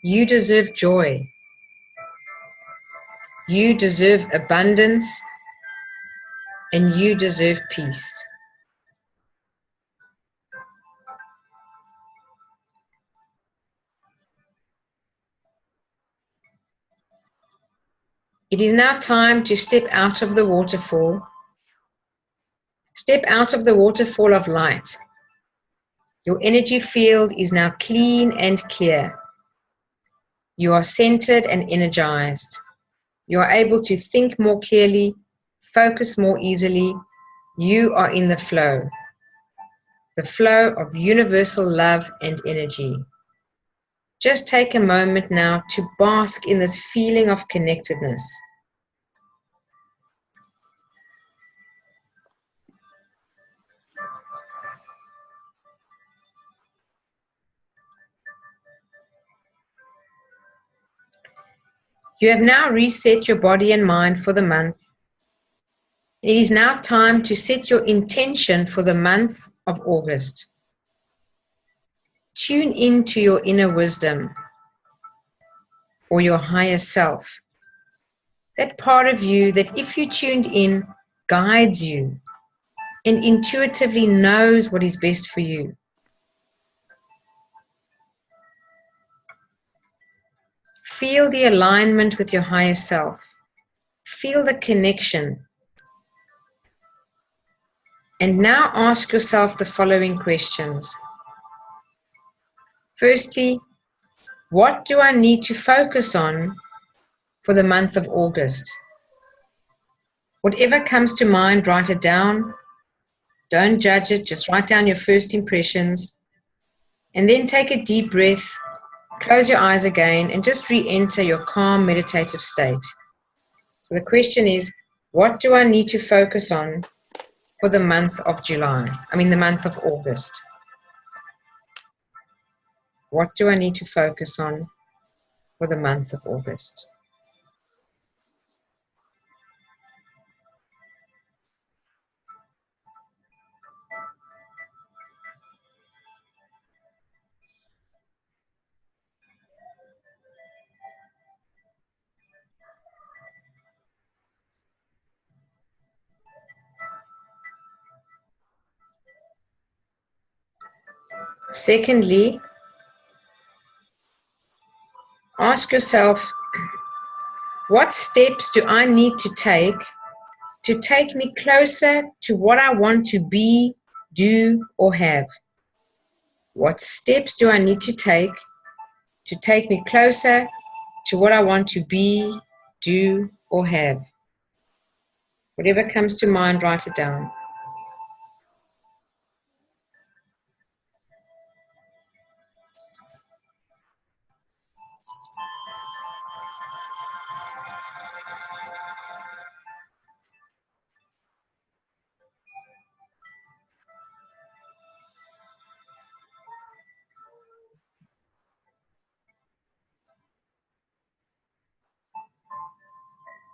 You deserve joy. You deserve abundance, and you deserve peace. It is now time to step out of the waterfall. Step out of the waterfall of light. Your energy field is now clean and clear. You are centered and energized. You are able to think more clearly, focus more easily. You are in the flow of universal love and energy. Just take a moment now to bask in this feeling of connectedness. You have now reset your body and mind for the month. It is now time to set your intention for the month of August. Tune into your inner wisdom or your higher self. That part of you that, if you tuned in, guides you and intuitively knows what is best for you. Feel the alignment with your higher self. Feel the connection. And now ask yourself the following questions. Firstly, what do I need to focus on for the month of August? Whatever comes to mind, write it down. Don't judge it, just write down your first impressions. And then take a deep breath, close your eyes again, and just re-enter your calm meditative state. So the question is, what do I need to focus on for the month of the month of August? What do I need to focus on for the month of August? Secondly, ask yourself, what steps do I need to take me closer to what I want to be, do, or have? What steps do I need to take me closer to what I want to be, do, or have? Whatever comes to mind, write it down.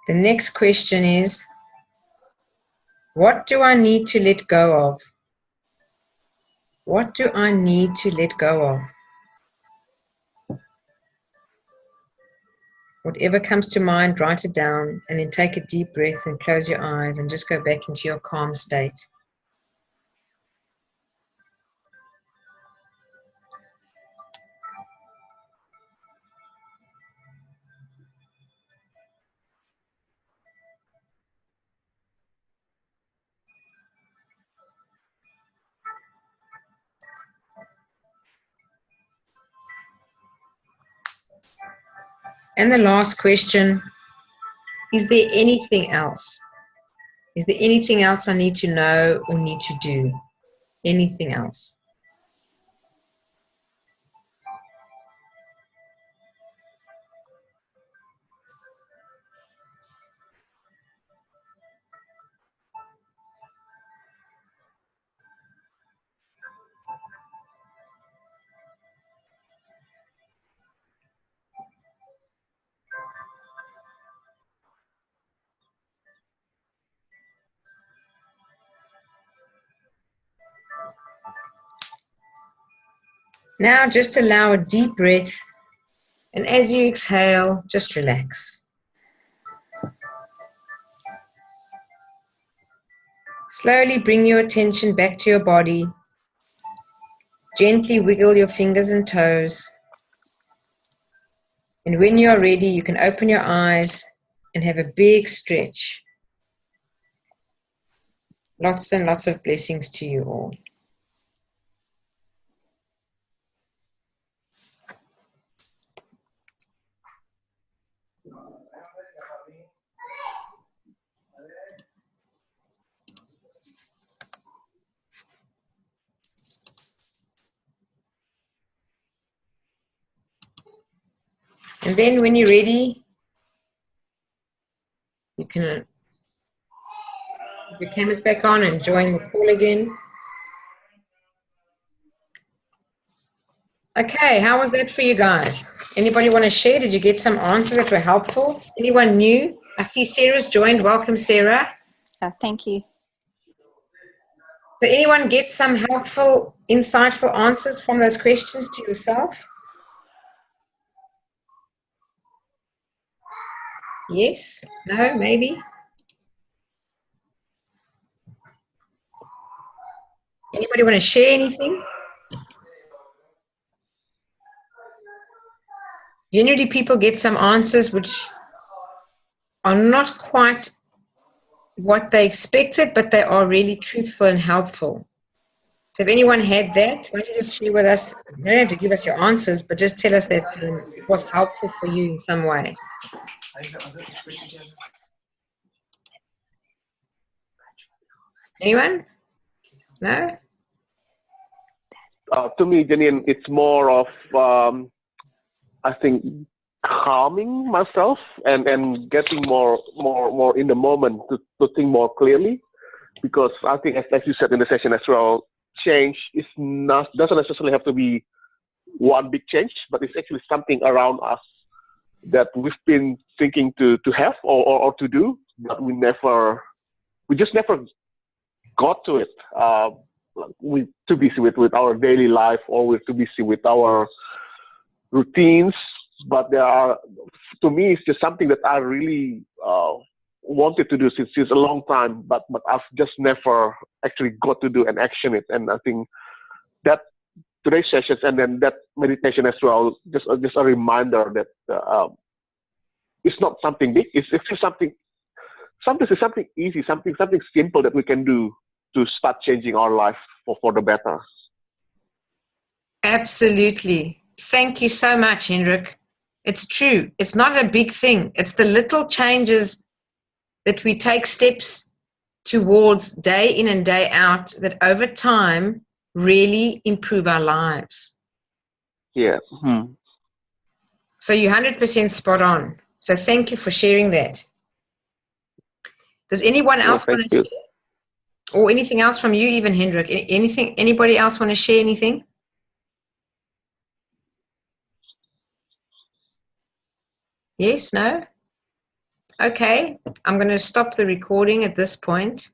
The next question is, what do I need to let go of? What do I need to let go of? Whatever comes to mind, write it down, and then take a deep breath and close your eyes and just go back into your calm state. And the last question, is there anything else? Is there anything else I need to know or need to do? Anything else? Now just allow a deep breath, and as you exhale, just relax. Slowly bring your attention back to your body. Gently wiggle your fingers and toes. And when you are ready, you can open your eyes and have a big stretch. Lots and lots of blessings to you all. And then when you're ready, you can put your cameras back on and join the call again. Okay, how was that for you guys? Anybody want to share? Did you get some answers that were helpful? Anyone new? I see Sarah's joined. Welcome, Sarah. Thank you. Did anyone get some helpful, insightful answers from those questions to yourself? Yes? No? Maybe? Anybody want to share anything? Generally, people get some answers which are not quite what they expected, but they are really truthful and helpful. So if anyone had that, why don't you just share with us? You don't have to give us your answers, but just tell us that it was helpful for you in some way. Anyone? No? To me, Janine, it's more of, I think, calming myself and getting more in the moment to think more clearly. Because I think, as you said in the session as well, change is doesn't necessarily have to be one big change, but it's actually something around us that we've been thinking to have or to do, but we just never got to it. We're too busy with our daily life, or we're too busy with our routines. But to me, it's just something that I really wanted to do since a long time, but I've just never actually got to do and action it. And I think that today's sessions, and then that meditation as well, just a reminder that it's not something big. It's just something. Sometimes it's something easy, something simple that we can do to start changing our life for the better. Absolutely. Thank you so much, Hendrik. It's true. It's not a big thing. It's the little changes that we take steps towards day in and day out that over time really improve our lives. Yeah. So you're 100% spot on. So thank you for sharing that. Does anyone else want to share? Or anything else from you, even Hendrik? Anything? Anybody else want to share anything? Yes, no? Okay, I'm going to stop the recording at this point.